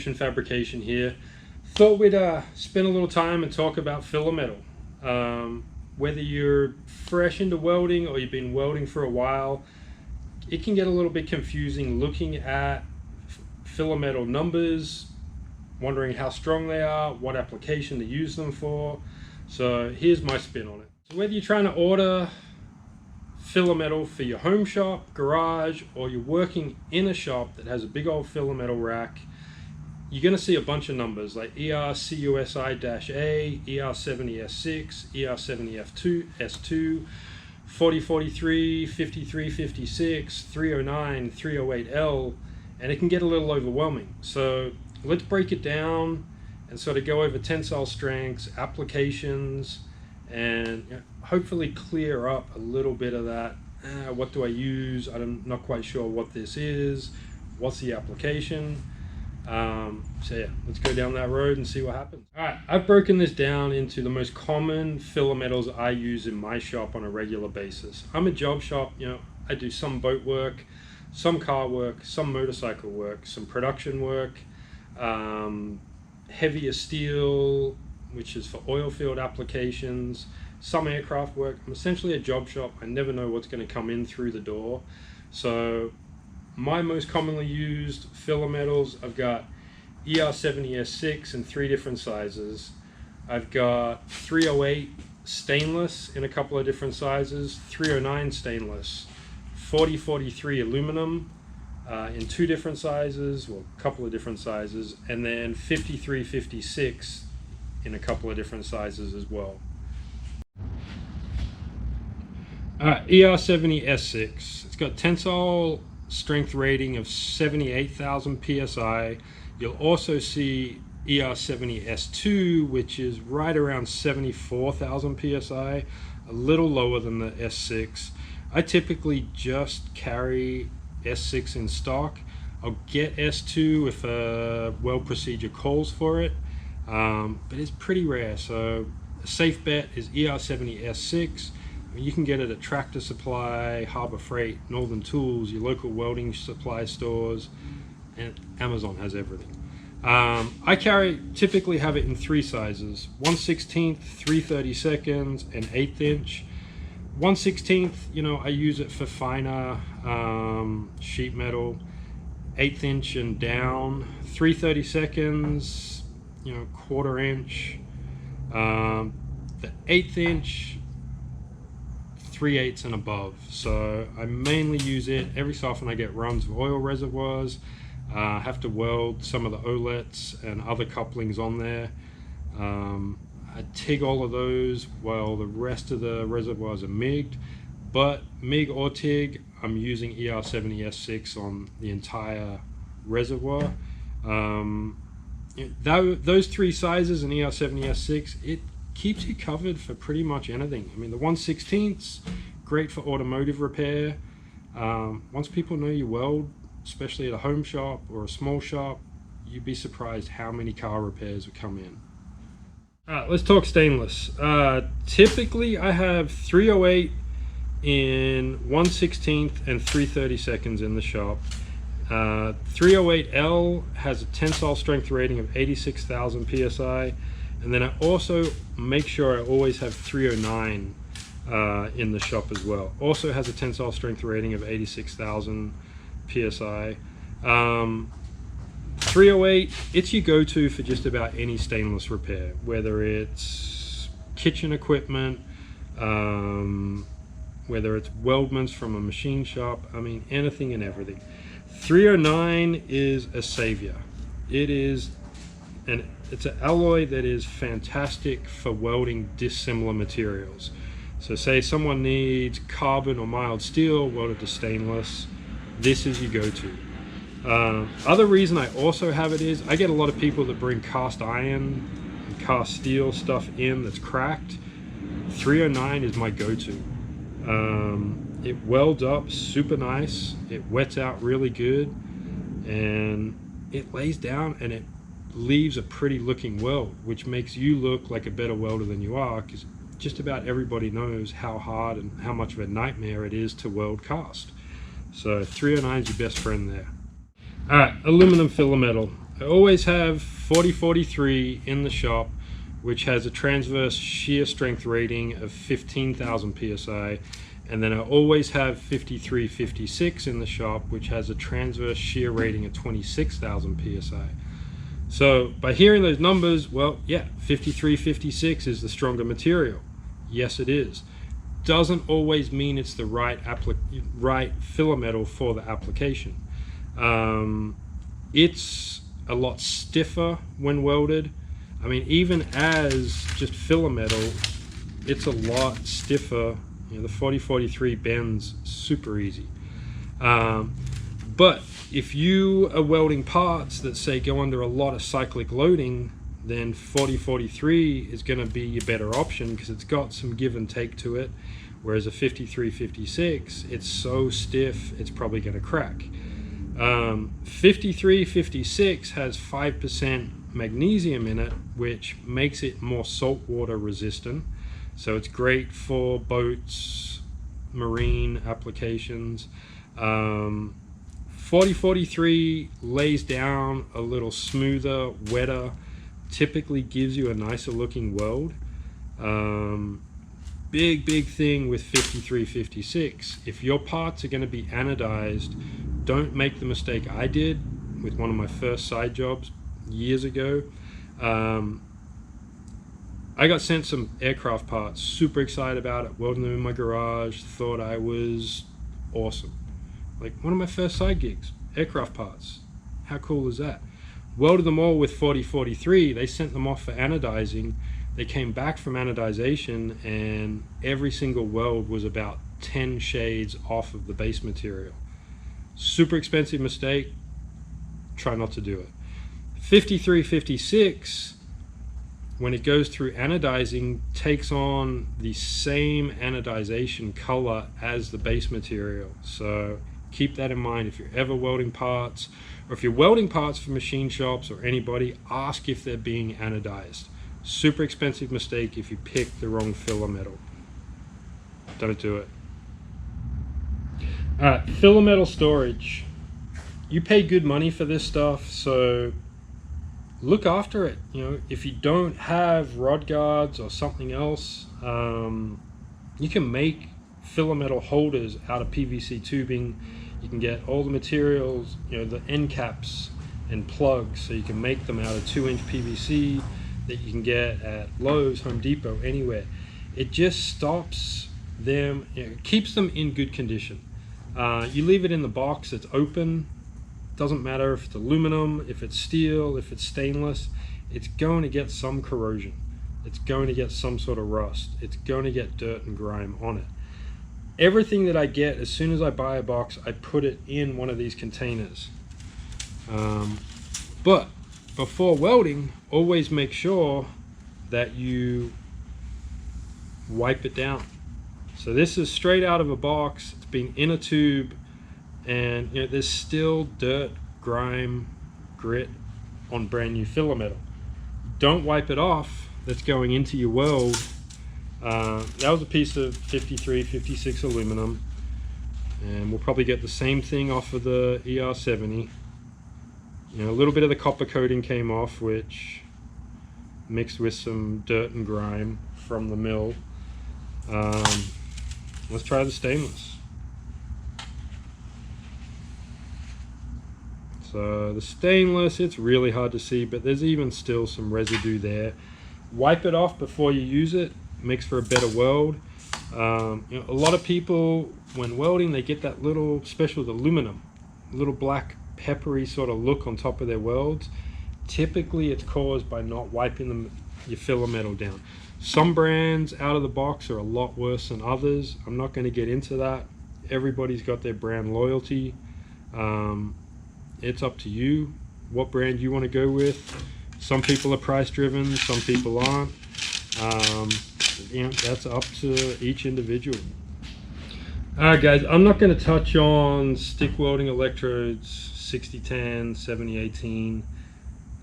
Motion Fabrication here. Thought we'd spend a little time and talk about Filamental. Whether you're fresh into welding or you've been welding for a while, it can get a little bit confusing looking at Filamental numbers, wondering how strong they are, what application to use them for. So here's my spin on it. So whether you're trying to order Filamental for your home shop, garage, or you're working in a shop that has a big old Filamental rack, you're going to see a bunch of numbers like ERCUSI-A, ER70S6, ER70S2, 4043, 5356, 309, 308L, and it can get a little overwhelming. So let's break it down and sort of go over tensile strengths, applications, and hopefully clear up a little bit of that. What do I use? I'm not quite sure what this is. What's the application? So yeah, let's go down that road and see what happens. All right, I've broken this down into the most common filamentals I use in my shop on a regular basis. I'm a job shop, I do some boat work, some car work, some motorcycle work, some production work, heavier steel, which is for oil field applications, some aircraft work. I'm essentially a job shop. I never know what's going to come in through the door. So my most commonly used filamentals, I've got ER70S6 in 3 different sizes. I've got 308 stainless in a couple of different sizes, 309 stainless, 4043 aluminum in 2 different sizes, well, a couple of different sizes, and then 5356 in a couple of different sizes as well. ER70S6, it's got tensile strength rating of 78,000 psi. You'll also see ER70S2, which is right around 74,000 psi, a little lower than the S6. I typically just carry S6 in stock. I'll get S2 if a weld procedure calls for it, but it's pretty rare. So a safe bet is ER70S6. You can get it at Tractor Supply, Harbor Freight, Northern Tools, your local welding supply stores, and Amazon has everything. I typically have it in 3 sizes: 1/16, 3/32, and 1/8 inch. 1/16, I use it for finer sheet metal. 1/8 inch and down. 3/32, 1/4 inch. The 1/8 inch, 3/8 and above. So I mainly use it every so often. I get runs of oil reservoirs. I have to weld some of the OLEDs and other couplings on there. I TIG all of those while the rest of the reservoirs are MIG'd, but MIG or TIG, I'm using ER70S6 on the entire reservoir. Those 3 sizes in ER70S6, it keeps you covered for pretty much anything. I mean, the 1/16's great for automotive repair. Once people know you weld, especially at a home shop or a small shop, you'd be surprised how many car repairs would come in. All right, let's talk stainless. Typically I have 308 in 1/16 and 3/32 in the shop. 308L has a tensile strength rating of 86,000 psi. And then I also make sure I always have 309 in the shop as well. Also has a tensile strength rating of 86,000 psi. 308, it's your go-to for just about any stainless repair, whether it's kitchen equipment, whether it's weldments from a machine shop, I mean, anything and everything. 309 is a savior. It's an alloy that is fantastic for welding dissimilar materials. So say someone needs carbon or mild steel welded to stainless, this is your go-to. Other reason I also have it is I get a lot of people that bring cast iron and cast steel stuff in that's cracked. 309 is my go-to. It welds up super nice, it wets out really good, and it lays down and it leaves a pretty looking weld, which makes you look like a better welder than you are, because just about everybody knows how hard and how much of a nightmare it is to weld cast. So 309 is your best friend there. All right, aluminum Filamental. I always have 4043 in the shop, which has a transverse shear strength rating of 15,000 psi, and then I always have 5356 in the shop, which has a transverse shear rating of 26,000 psi. So by hearing those numbers, well, yeah, 5356 is the stronger material. Yes, it is. Doesn't always mean it's the right filler metal for the application. It's a lot stiffer when welded. I mean, even as just filler metal, it's a lot stiffer. You know, the 4043 bends super easy. But if you are welding parts that say go under a lot of cyclic loading, then 4043 is going to be your better option because it's got some give and take to it. Whereas a 5356, it's so stiff, it's probably going to crack. 5356 has 5% magnesium in it, which makes it more saltwater resistant. So it's great for boats, marine applications. 4043 lays down a little smoother, wetter, typically gives you a nicer looking weld. Big thing with 5356, if your parts are going to be anodized, don't make the mistake I did with one of my first side jobs years ago. I got sent some aircraft parts, super excited about it, welding them in my garage, thought I was awesome. Like one of my first side gigs, aircraft parts. How cool is that? Welded them all with 4043, they sent them off for anodizing. They came back from anodization and every single weld was about 10 shades off of the base material. Super expensive mistake, try not to do it. 5356, when it goes through anodizing, takes on the same anodization color as the base material. So keep that in mind if you're ever welding parts, or if you're welding parts for machine shops or anybody, ask if they're being anodized. Super expensive mistake if you pick the wrong filler metal. Don't do it. Alright, filler metal storage. You pay good money for this stuff, so look after it. You know, if you don't have rod guards or something else, you can make filler metal holders out of PVC tubing. You can get all the materials, you know, the end caps and plugs, so you can make them out of 2-inch PVC that you can get at Lowe's, Home Depot, anywhere. It just stops them, you know, keeps them in good condition. You leave it in the box, it's open, doesn't matter if it's aluminum, if it's steel, if it's stainless, it's going to get some corrosion. It's going to get some sort of rust. It's going to get dirt and grime on it. Everything that I get, as soon as I buy a box, I put it in one of these containers. But before welding, always make sure that you wipe it down. So this is straight out of a box, it's been in a tube, and you know, there's still dirt, grime, grit on brand new filler metal. Don't wipe it off, that's going into your weld. That was a piece of 5356 aluminum, and we'll probably get the same thing off of the ER70. You know, a little bit of the copper coating came off, which mixed with some dirt and grime from the mill. Let's try the stainless. So the stainless, it's really hard to see, but there's even still some residue there. Wipe it off before you use it, makes for a better weld. You know, a lot of people, when welding, they get that little special aluminum, little black peppery sort of look on top of their welds. Typically it's caused by not wiping your filler metal down. Some brands out of the box are a lot worse than others. I'm not going to get into that. Everybody's got their brand loyalty. It's up to you what brand you want to go with. Some people are price driven, some people aren't. You know, that's up to each individual. Alright guys, I'm not going to touch on stick welding electrodes, 6010, 7018.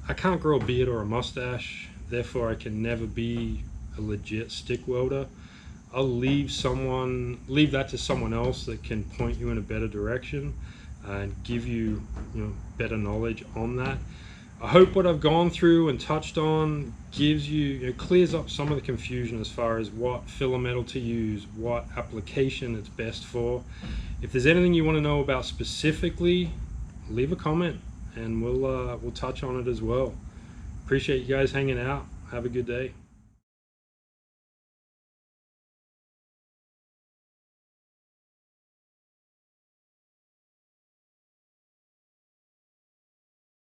I can't grow a beard or a mustache, therefore I can never be a legit stick welder. I'll leave that to someone else that can point you in a better direction and give you, better knowledge on that. I hope what I've gone through and touched on gives you, it clears up some of the confusion as far as what Filamental to use, what application it's best for. If there's anything you want to know about specifically, leave a comment and we'll touch on it as well. Appreciate you guys hanging out. Have a good day.